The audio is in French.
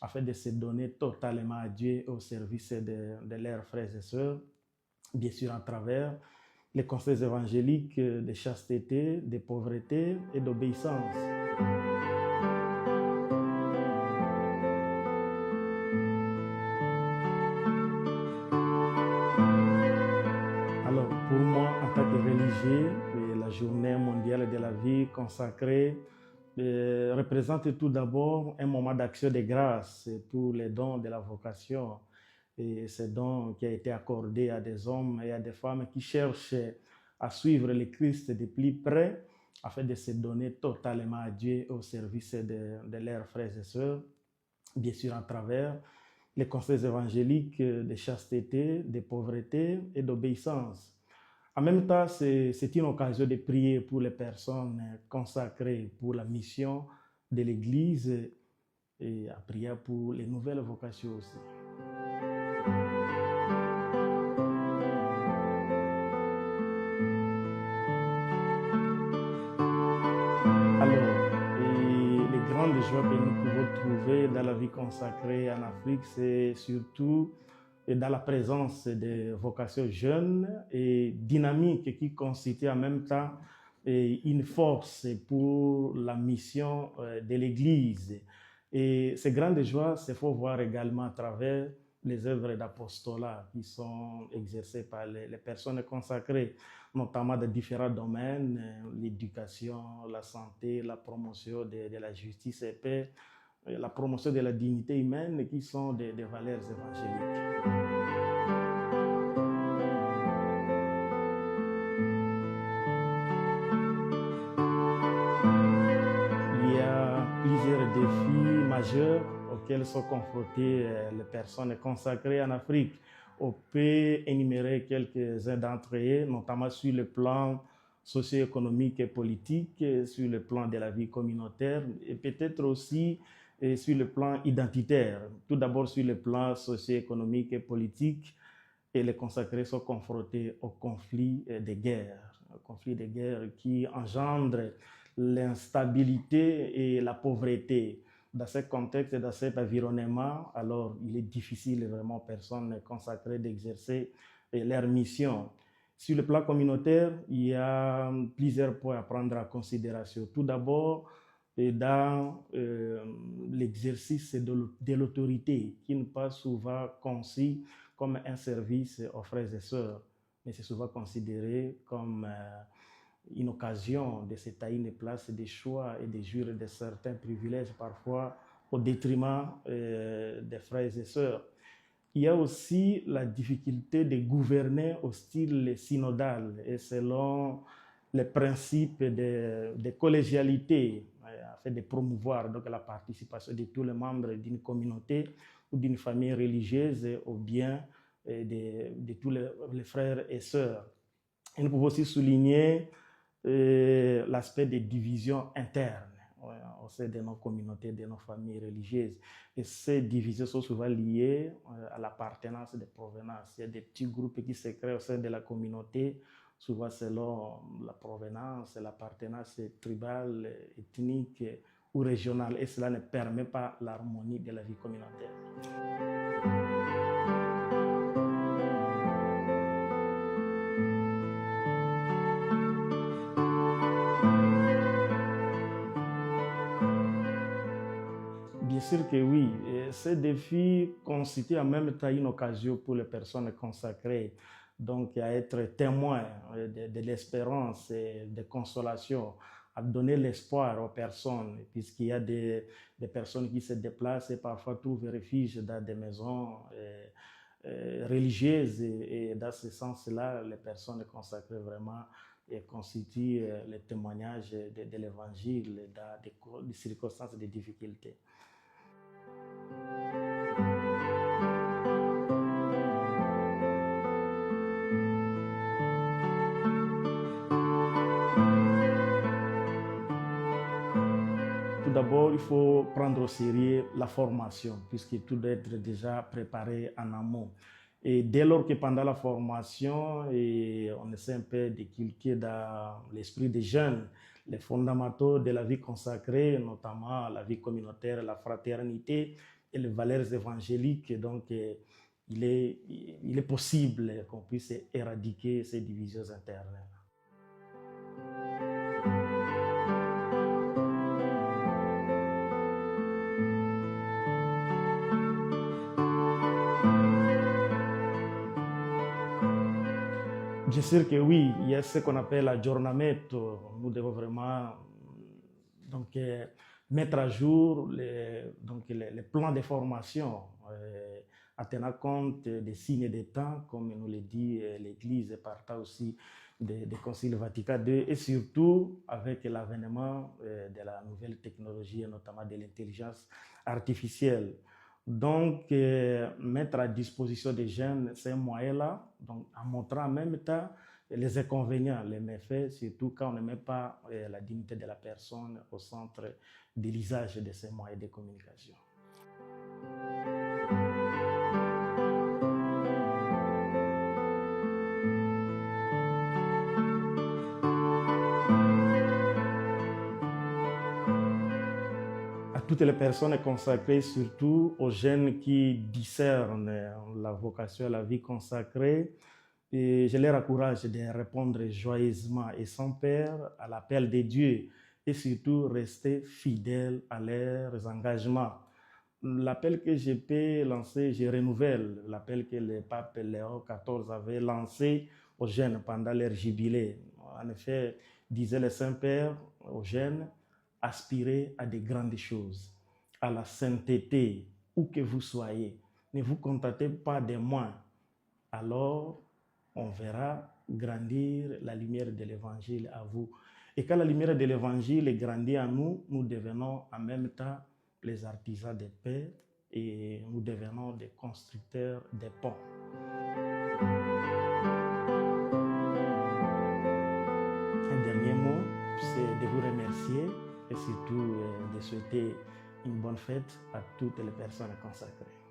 afin de se donner totalement à Dieu au service de leurs frères et sœurs, bien sûr à travers les conseils évangéliques de chasteté, de pauvreté et d'obéissance. Alors, pour moi, en tant que religieux, la journée mondiale de la vie consacrée représente tout d'abord un moment d'action de grâce pour les dons de la vocation. Et ces dons qui a été accordé à des hommes et à des femmes qui cherchent à suivre le Christ de plus près afin de se donner totalement à Dieu au service de leurs frères et sœurs, bien sûr à travers les conseils évangéliques de chasteté, de pauvreté et d'obéissance. En même temps, c'est une occasion de prier pour les personnes consacrées pour la mission de l'Église et à prier pour les nouvelles vocations aussi. Alors, les grandes joies que nous pouvons trouver dans la vie consacrée en Afrique, c'est surtout dans la présence de vocations jeunes et dynamiques qui constituent en même temps une force pour la mission de l'Église. Et ces grandes joies, il faut voir également à travers les œuvres d'apostolat qui sont exercées par les personnes consacrées, notamment dans différents domaines, l'éducation, la santé, la promotion de la justice et paix, la promotion de la dignité humaine qui sont des valeurs évangéliques. Il y a plusieurs défis majeurs auxquels sont confrontées les personnes consacrées en Afrique. On peut énumérer quelques-uns d'entre eux, notamment sur le plan socio-économique et politique, sur le plan de la vie communautaire et peut-être aussi sur le plan identitaire. Tout d'abord sur le plan socio-économique et politique, et les consacrés sont confrontés au conflit des guerres qui engendrent l'instabilité et la pauvreté. Dans ce contexte et dans cet environnement, alors il est difficile vraiment aux personnes consacrées d'exercer leur mission. Sur le plan communautaire, il y a plusieurs points à prendre en considération. Tout d'abord, dans l'exercice de l'autorité, qui n'est pas souvent conçu comme un service aux frères et sœurs, mais c'est souvent considéré comme une occasion de se tailler une place des choix et de jouir de certains privilèges, parfois au détriment des frères et sœurs. Il y a aussi la difficulté de gouverner au style synodal et selon les principes de collégialité, afin de promouvoir donc, la participation de tous les membres d'une communauté ou d'une famille religieuse au bien de tous les frères et sœurs. Et nous pouvons aussi souligner l'aspect des divisions internes au sein de nos communautés, de nos familles religieuses. Et ces divisions sont souvent liées à l'appartenance des provenances. Il y a des petits groupes qui se créent au sein de la communauté, souvent selon la provenance, l'appartenance tribale, ethnique ou régionale. Et cela ne permet pas l'harmonie de la vie communautaire. Bien sûr que oui. Et ces défis constituent en même temps une occasion pour les personnes consacrées, donc à être témoins de l'espérance et de consolation, à donner l'espoir aux personnes, puisqu'il y a des personnes qui se déplacent et parfois trouvent refuge dans des maisons religieuses. Et dans ce sens-là, les personnes consacrées vraiment constituent le témoignage de l'Évangile dans des circonstances de difficulté. Tout d'abord, il faut prendre au sérieux la formation, puisque tout doit être déjà préparé en amont. Et dès lors que pendant la formation, on essaie un peu d'inculquer dans l'esprit des jeunes les fondamentaux de la vie consacrée, notamment la vie communautaire, la fraternité et les valeurs évangéliques. Donc, il est possible qu'on puisse éradiquer ces divisions internes. Bien sûr que oui, il y a ce qu'on appelle l'aggiornamento. Nous devons vraiment donc, mettre à jour les plans de formation en tenant compte des signes des temps, comme nous le dit l'Église, partant aussi des conciles Vatican II, et surtout avec l'avènement de la nouvelle technologie, et notamment de l'intelligence artificielle. Donc, mettre à disposition des jeunes ces moyens-là, donc en montrant en même temps les inconvénients, les méfaits, surtout quand on ne met pas la dignité de la personne au centre de l'usage de ces moyens de communication. À toutes les personnes consacrées, surtout aux jeunes qui discernent la vocation à la vie consacrée, et je leur encourage de répondre joyeusement et sans peur à l'appel de Dieu et surtout rester fidèles à leurs engagements. L'appel que je peux lancer, je renouvelle l'appel que le pape Léon XIV avait lancé aux jeunes pendant leur jubilé. En effet, disait le Saint-Père aux jeunes, aspirez à de grandes choses, à la sainteté, où que vous soyez. Ne vous contentez pas de moi. Alors, on verra grandir la lumière de l'Évangile à vous. Et quand la lumière de l'Évangile grandit en nous, nous devenons en même temps les artisans de paix et nous devenons des constructeurs de ponts. Un dernier mot, c'est de vous remercier et surtout de souhaiter une bonne fête à toutes les personnes consacrées.